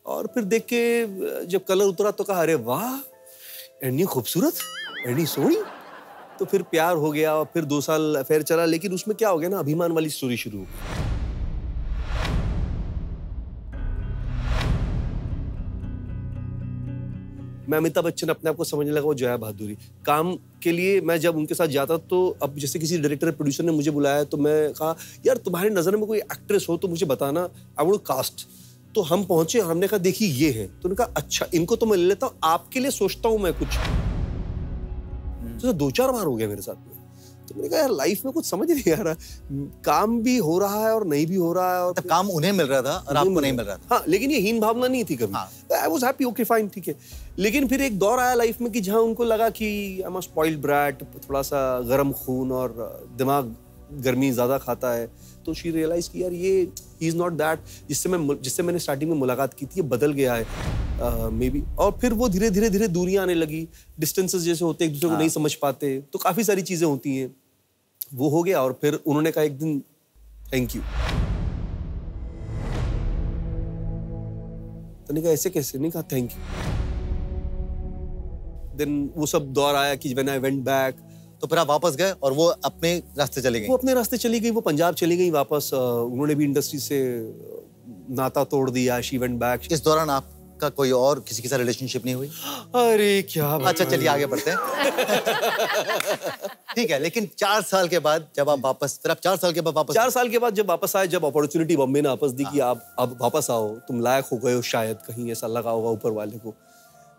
और फिर देख के जब कलर उतरा तो कहा, अरे वाह, एनी खूबसूरत, एनी सोहनी. तो फिर प्यार हो गया और फिर 2 साल अफेयर चला. लेकिन उसमें क्या हो गया ना, अभिमान वाली स्टोरी शुरू हो गई. मैं अमिताभ बच्चन अपने आप को समझने लगा वो जया बहादुरी. काम के लिए मैं जब उनके साथ जाता तो अब जैसे किसी डायरेक्टर प्रोड्यूसर ने मुझे बुलाया तो मैं कहा, यार तुम्हारी नजर में कोई एक्ट्रेस हो तो मुझे बताना, आई वुड कास्ट. तो हम पहुंचे, हमने कहा देखिए ये है. तो उन्होंने कहा अच्छा इनको तो मैं ले लेता हूँ, आपके लिए सोचता हूँ मैं कुछ. तो 2-4 बार हो गया मेरे साथ में. तो मैंने कहा यार लाइफ में कुछ समझ नहीं आ रहा, काम भी हो रहा है और नहीं भी हो रहा है. और काम उन्हें मिल रहा था और आपको नहीं मिल रहा था. हाँ, लेकिन ये हीन भावना नहीं थी कभी. I was happy, okay fine, ठीक है. लेकिन फिर एक दौर आया लाइफ में कि जहाँ उनको लगा कि I am a spoiled brat, थोड़ा सा गर्म खून और दिमाग गर्मी ज्यादा खाता है. तो शी रियलाइज कि यार ये ही इज नॉट दैट जिससे मैंने स्टार्टिंग में मुलाकात की थी, ये बदल गया है मे बी. और फिर वो धीरे धीरे दूरियां आने लगी, डिस्टेंसेस जैसे होते एक दूसरे को नहीं समझ पाते, तो काफी सारी चीजें होती हैं. वो हो गया और फिर उन्होंने कहा एक दिन थैंक यू. तो मैंने कहा ऐसे कैसे? नहीं कहा थैंक यू. देन वो सब दौर आया कि व्हेन आई वेंट बैक. तो फिर आप वापस गए और वो अपने रास्ते चली गई. वो अपने रास्ते चली गई, वो पंजाब चली गई वापस. उन्होंने भी इंडस्ट्री से नाता तोड़ दिया. She went back. इस दौरान आपका कोई और किसी के साथ रिलेशनशिप नहीं हुई? अरे क्या. अच्छा चलिए आगे बढ़ते हैं. ठीक है, लेकिन 4 साल के बाद जब आप वापस, फिर आप 4 साल के बाद वापस, 4 साल के बाद जब वापस आए, जब अपॉर्चुनिटी बॉम्बे ने वापस दी कि आप अब वापस आओ, तुम लायक हो गए हो, शायद कहीं ऐसा लगा होगा ऊपर वाले को.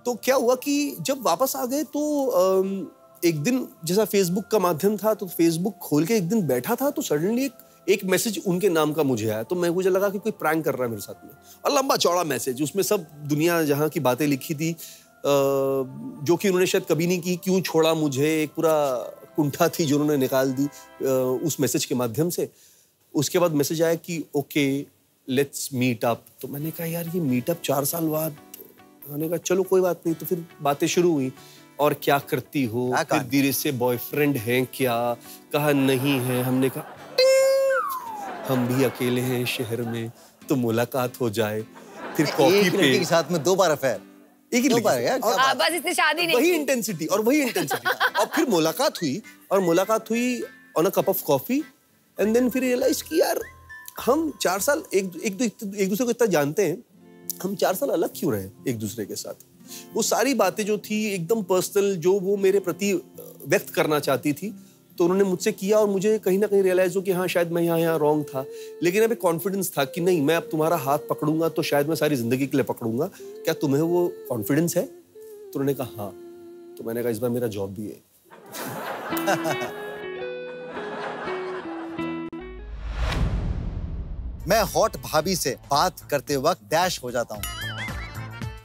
तो क्या हुआ कि जब वापस आ गए तो एक दिन जैसा फेसबुक का माध्यम था, तो फेसबुक खोल के एक दिन बैठा था तो सडनली एक मैसेज उनके नाम का मुझे आया. तो मुझे लगा कि कोई प्रैंक कर रहा है मेरे साथ में. और लंबा चौड़ा मैसेज, उसमें सब दुनिया जहां की बातें लिखी थी जो कि उन्होंने शायद कभी नहीं की. क्यों छोड़ा मुझे, एक पूरा कुंठा थी जो उन्होंने निकाल दी उस मैसेज के माध्यम से. उसके बाद मैसेज आया कि ओके लेट्स मीट अप. तो मैंने कहा यार ये मीटअप 4 साल बाद. मैंने कहा चलो कोई बात नहीं. तो फिर बातें शुरू हुई. और क्या करती हो, फिर धीरे से बॉयफ्रेंड हैं क्या, कहा नहीं है. हमने कहा हम भी अकेले हैं शहर में, तो मुलाकात हो जाए. फिर कॉफी पे के साथ में 2 बार अफेयर. एक ही बार यार. बस इतनी शादी नहीं. वही इंटेंसिटी और वही इंटेंसिटी. और फिर मुलाकात हुई on a cup of coffee. And then फिर रियलाइज कि यार हम 4 साल एक दूसरे को इतना जानते हैं, हम 4 साल अलग क्यों रहे एक दूसरे के साथ. वो सारी बातें जो थी एकदम पर्सनल, जो वो मेरे प्रति व्यक्त करना चाहती थी, तो उन्होंने मुझसे किया और मुझे कहीं ना कहीं रियलाइज हो कि हाँ शायद मैं यहाँ रॉन्ग था, लेकिन अब एक कॉन्फिडेंस था कि नहीं, मैं अब तुम्हारा हाथ पकड़ूंगा तो शायद मैं सारी जिंदगी के लिए पकड़ूंगा, क्या तुम्हें वो कॉन्फिडेंस है? तो उन्होंने कहा हाँ। तो मैंने कहा इस बार मेरा जॉब भी है। मैं हॉट भाभी से बात करते वक्त डैश हो जाता हूँ।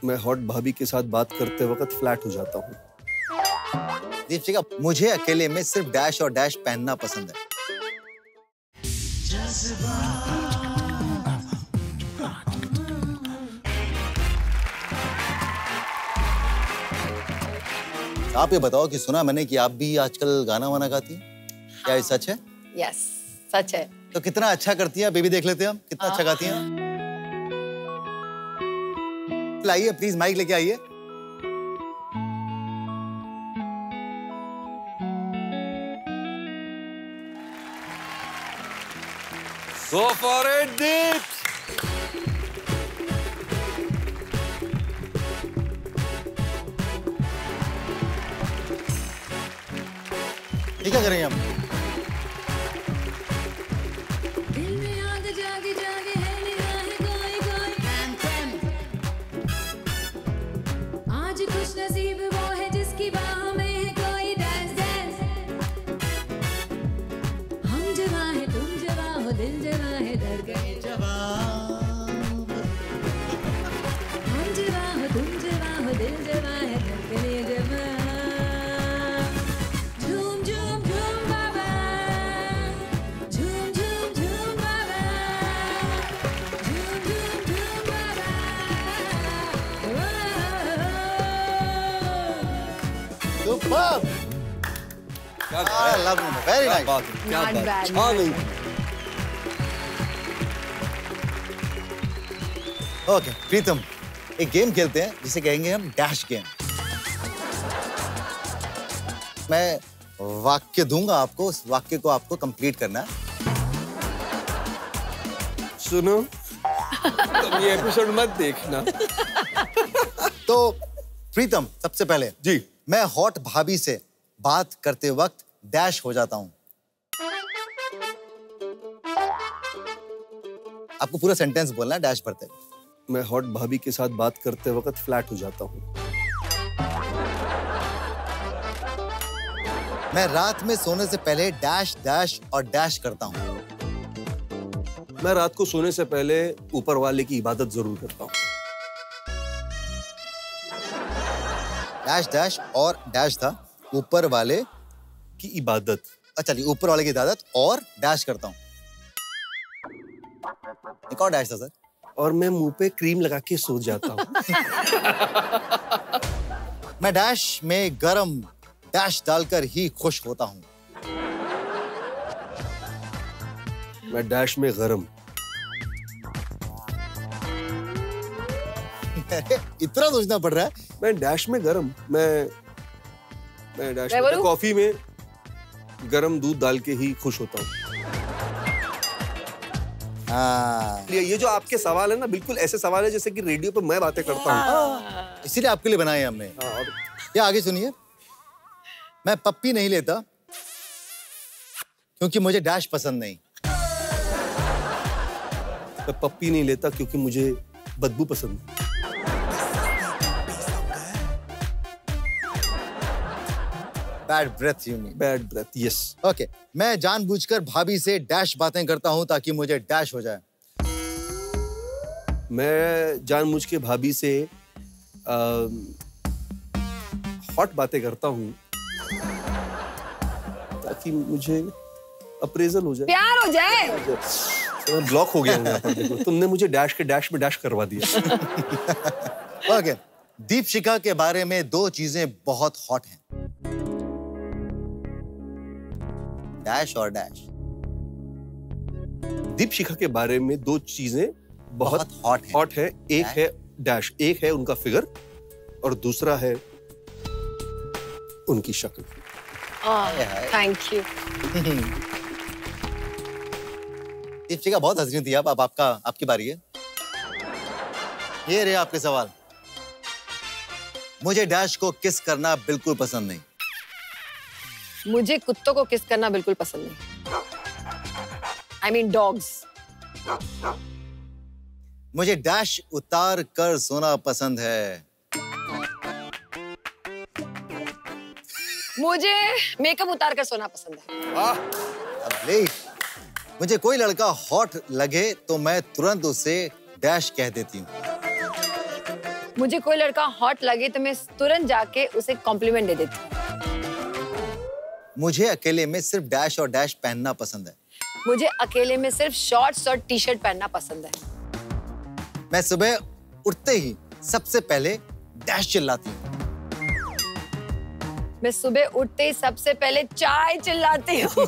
मैं हॉट भाभी के साथ बात करते वक्त फ्लैट हो जाता हूँ। दीपशिका, मुझे अकेले में सिर्फ डैश और डैश पहनना पसंद है। आप ये बताओ कि सुना मैंने कि आप भी आजकल गाना वाना गाती हैं, क्या ये सच है? यस, सच है। तो कितना अच्छा करती हैं, बेबी देख लेते हैं हम कितना अच्छा गाती हैं। लाइए प्लीज, माइक लेके आइए। Go for it, Deep! ये क्या करेंगे हम? दिल में आग जागे जागे है निगाहें कोई कोई आज खुश नसीब वो है जिसकी बाहों में है कोई डांस डांस। हम जवां है तुम जवां हो, दिल जवां है धड़कने जवां। हम जवां हो तुम जवां हो, दिल जवां है धड़कने जवां। झूम झूम झूम बाबा, झूम झूम झूम बाबा, झूम झूम झूम बाबा। Superb! I love it. Very nice. Not bad. Okay Pritam, एक गेम खेलते हैं जिसे कहेंगे हम डैश गेम। मैं वाक्य दूंगा आपको, उस वाक्य को आपको कंप्लीट करना है। सुनो, तुम ये एपिसोड मत देखना। तो प्रीतम, सबसे पहले जी, मैं हॉट भाभी से बात करते वक्त डैश हो जाता हूं। आपको पूरा सेंटेंस बोलना है डैश भरते। मैं हॉट भाभी के साथ बात करते वक्त फ्लैट हो जाता हूँ। मैं रात में सोने से पहले डैश डैश और डैश करता हूँ। मैं रात को सोने से पहले ऊपर वाले की इबादत जरूर करता हूँ। डैश डैश और डैश था, ऊपर वाले की इबादत। अच्छा, ऊपर वाले की इबादत और डैश करता हूँ। एक और डैश था सर। और मैं मुंह पे क्रीम लगा के सो जाता हूँ। मैं डैश में गरम डैश डालकर ही खुश होता हूँ। मैं डैश में गरम। इतना सोचना पड़ रहा है। मैं डैश में गरम। मैं डैश मैं में बोलूं? कॉफी में गरम दूध डाल के ही खुश होता हूँ। ये जो आपके सवाल है ना, बिल्कुल ऐसे सवाल है जैसे कि रेडियो पे मैं बातें करता हूँ। इसीलिए आपके लिए बनाए हमने। और ये आगे सुनिए। मैं पप्पी नहीं लेता क्योंकि मुझे डैश पसंद नहीं। मैं पप्पी नहीं लेता क्योंकि मुझे बदबू पसंद है। Bad breath you mean. Bad breath, yes. Okay, मैं जानबूझकर भाभी से डैश बातें करता हूं ताकि मुझे डैश हो जाए। मैं जानबूझ के भाभी से हॉट बातें करता हूँ ताकि मुझे अप्रेजल हो जाए, प्यार हो जाए। मैं ब्लॉक हो गया हूँ यहाँ पर। देखो, तुमने मुझे डैश के डैश में डैश करवा दिया। ओके, दीपशिका के बारे में दो चीजें बहुत हॉट हैं, डैश और डैश। दीपशिखा के बारे में दो चीजें बहुत हॉट है। एक है डैश, एक है उनका फिगर और दूसरा है उनकी शक्ल। Thank you. दीपशिका बहुत हंस रही थी अब आपकी बारी है। ये रहे आपके सवाल। मुझे डैश को किस करना बिल्कुल पसंद नहीं। मुझे कुत्तों को किस करना बिल्कुल पसंद नहीं। I mean dogs. मुझे डैश उतार कर सोना पसंद है। मुझे मेकअप उतार कर सोना पसंद है। अब मुझे कोई लड़का हॉट लगे तो मैं तुरंत उसे डैश कह देती हूँ। मुझे कोई लड़का हॉट लगे तो मैं तुरंत जाके उसे कॉम्प्लीमेंट दे देती हूँ। मुझे अकेले में सिर्फ डैश और डैश पहनना पसंद है। मुझे अकेले में सिर्फ शॉर्ट्स और टी शर्ट पहनना पसंद है। मैं सुबह उठते ही सबसे पहले डैश चिल्लाती हूँ। मैं सुबह उठते ही सबसे पहले चाय चिल्लाती हूँ।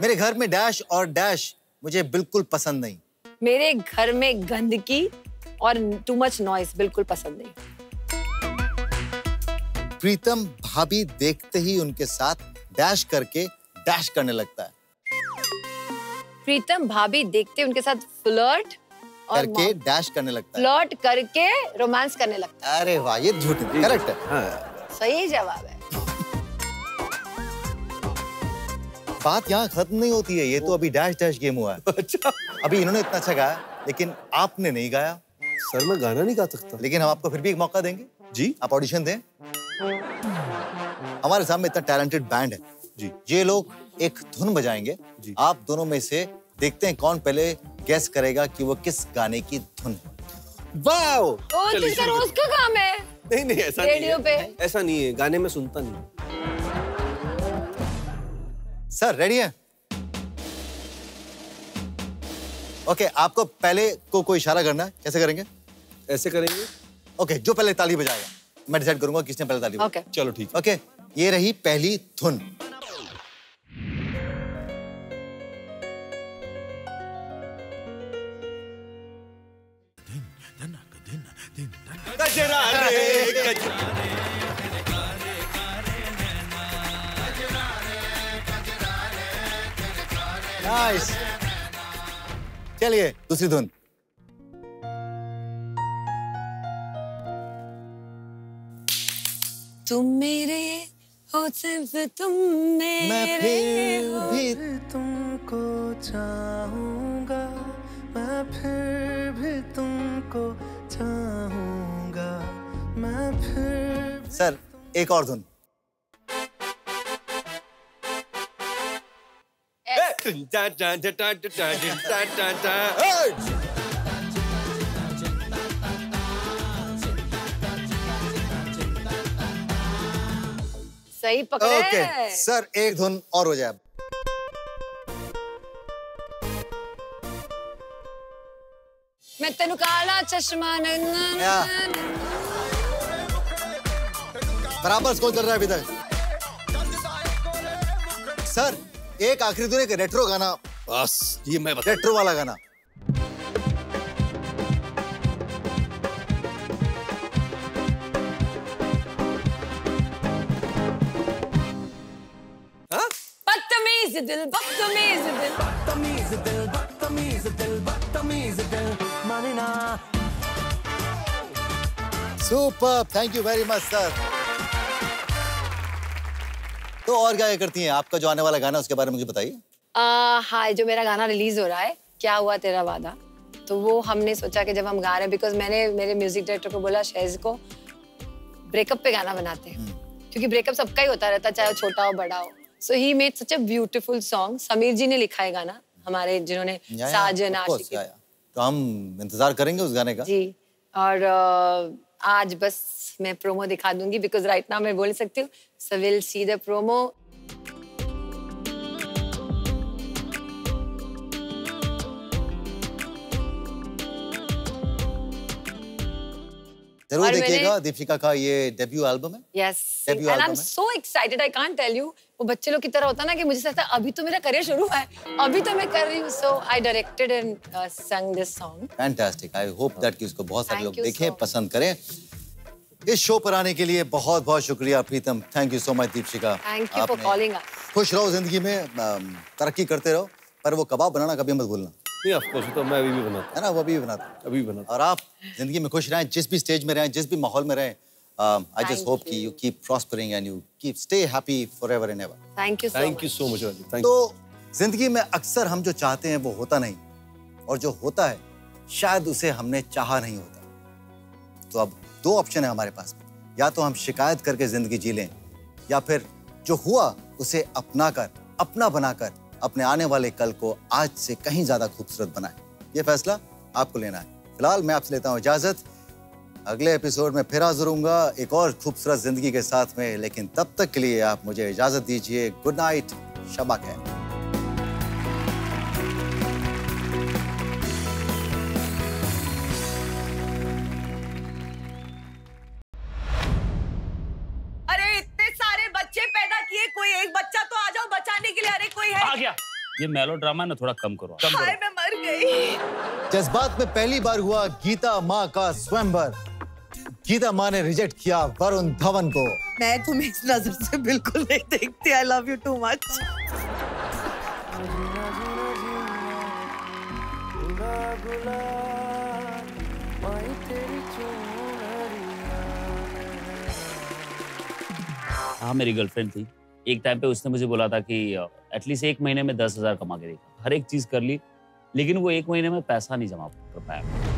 मेरे घर में डैश और डैश मुझे बिल्कुल पसंद नहीं। मेरे घर में गंदगी और टू मच नॉइज बिल्कुल पसंद नहीं। प्रीतम भाभी देखते ही उनके साथ डैश करके डैश करने लगता है। प्रीतम भाभी देखते उनके साथ फ्लर्ट करके डैश करने लगता है। फ्लर्ट करके रोमांस करने लगता है। अरे वाह, ये झूठ नहीं, करेक्ट है। हाँ। सही जवाब है। बात यहाँ खत्म नहीं होती है, ये तो अभी डैश डैश गेम हुआ है। अच्छा, अभी इन्होंने इतना अच्छा गाया, लेकिन आपने नहीं गाया। सर मैं गाना नहीं गा सकता। लेकिन हम आपको फिर भी एक मौका देंगे जी। आप ऑडिशन दें। हमारे सामने इतना टैलेंटेड बैंड है जी। ये लोग एक धुन बजाएंगे जी। आप दोनों में से देखते हैं कौन पहले गेस करेगा कि वो किस गाने की धुन है। वाओ! ओ, जिसका रोज का काम है। नहीं ऐसा नहीं रेडियो है। पे। ऐसा नहीं है, गाने में सुनता नहीं। सर रेडी है? ओके, आपको पहले को कोई इशारा करना है, कैसे करेंगे? ऐसे करेंगे। ओके, जो पहले ताली बजाएगा मैं डिसाइड करूंगा किसने पहले ताली बजाई। ओके। चलो ठीक है। ओके, ये रही पहली धुन। नाइस। चलिए दूसरी धुन। तुम मेरे हो सिर्फ तुम मेरे। मैं फिर भी तुमको चाहूंगा, मैं फिर भी तुमको चाहूंगा, मैं फिर। सर एक और धुन। सही पकड़े। ओके सर, एक धुन और हो जाए अब। मैं तेनु काला चश्मा या। बराबर स्कोर कर रहा है अभी तक। सर एक आखिरी धुन, एक रेट्रो गाना। बस ये मैं बता। रेट्रो वाला गाना। बदतमीज दिल, बदतमीज दिल, बदतमीज दिल, बदतमीज दिल, बदतमीज दिल, माने ना। Super, thank you very much sir. तो और क्या करती हैं? आपका जो आने वाला गाना उसके बारे में मुझे बताइए। हाँ, जो मेरा गाना रिलीज हो रहा है, क्या हुआ तेरा वादा, तो वो हमने सोचा कि जब हम गा रहे हैं, बिकॉज मैंने मेरे म्यूजिक डायरेक्टर को बोला शेज को ब्रेकअप पे गाना बनाते हैं, क्योंकि ब्रेकअप सबका ही होता रहता, चाहे वो छोटा हो बड़ा हो। So he made such a beautiful song. Sameer ji ने लिखा है गाना, हमारे जिन्होंने साजन आशिकी। तो हम इंतजार करेंगे उस गाने का जी। और आज बस मैं प्रोमो दिखा दूंगी, बिकॉज राइट नाउ मैं बोल सकती हूँ। So will see the promo. जरूर देखिएगा, दीपिका का ये डेब्यू एल्बम है। Yes, Debut and I'm album है। so excited. I can't tell you. वो बच्चे लोग की तरह होता ना कि मुझे लगता है अभी तो मेरा करियर शुरू हुआ है, अभी तो मैं कर रही हूँ। So I directed and sung this song. Fantastic. I hope that कि उसको बहुत सारे Thank लोग you देखें, so पसंद करें। इस शो पर आने के लिए बहुत बहुत शुक्रिया Pritam. Thank you so much Deepika. Thank you for आपने calling us. खुश रहो जिंदगी में, तरक्की करते रहो, पर वो कबाब बनाना कभी मत भूलना। नहीं ऑफ कोर्स तो मैं अभी भी बनाता है ना, वो अभी भी बनाता हूँ। अभी भी बनाता और आप जिंदगी में खुश रहें, जिस भी स्टेज में रहें, जिस भी माहौल में रहें। आई जस्ट होप कि you keep prospering and you keep stay happy forever and ever. Thank you so much Rajiv, thank you. तो जिंदगी में अक्सर हम जो चाहते हैं वो होता नहीं, और जो होता है शायद उसे हमने चाहा नहीं होता। तो अब दो ऑप्शन है हमारे पास, या तो हम शिकायत करके जिंदगी जी लें, या फिर जो हुआ उसे अपना कर, अपना बनाकर अपने आने वाले कल को आज से कहीं ज्यादा खूबसूरत बनाएं। ये फैसला आपको लेना है। फिलहाल मैं आपसे लेता हूं इजाजत। अगले एपिसोड में फिर हाजिर होऊंगा एक और खूबसूरत जिंदगी के साथ में, लेकिन तब तक के लिए आप मुझे इजाजत दीजिए। गुड नाइट, शबा खैर। अरे इतने सारे बच्चे पैदा किए, कोई एक बच्चा तो आ जाओ बचाने के लिए। अरे कोई है? आ गया। ये मेलोड्रामा ना थोड़ा कम करो। हाय मैं मर गई। जज्बात में पहली बार हुआ गीता माँ का स्वयंवर। गीता माँ ने रिजेक्ट किया वरुण धवन को। मैं तुम्हें इस नजर से बिल्कुल नहीं देखती। I love you too much. हाँ मेरी गर्लफ्रेंड थी। एक टाइम पे उसने मुझे बोला था कि एटलीस्ट 1 महीने में 10,000 कमा के देखा। हर एक चीज कर ली, लेकिन वो 1 महीने में पैसा नहीं जमा कर पाया।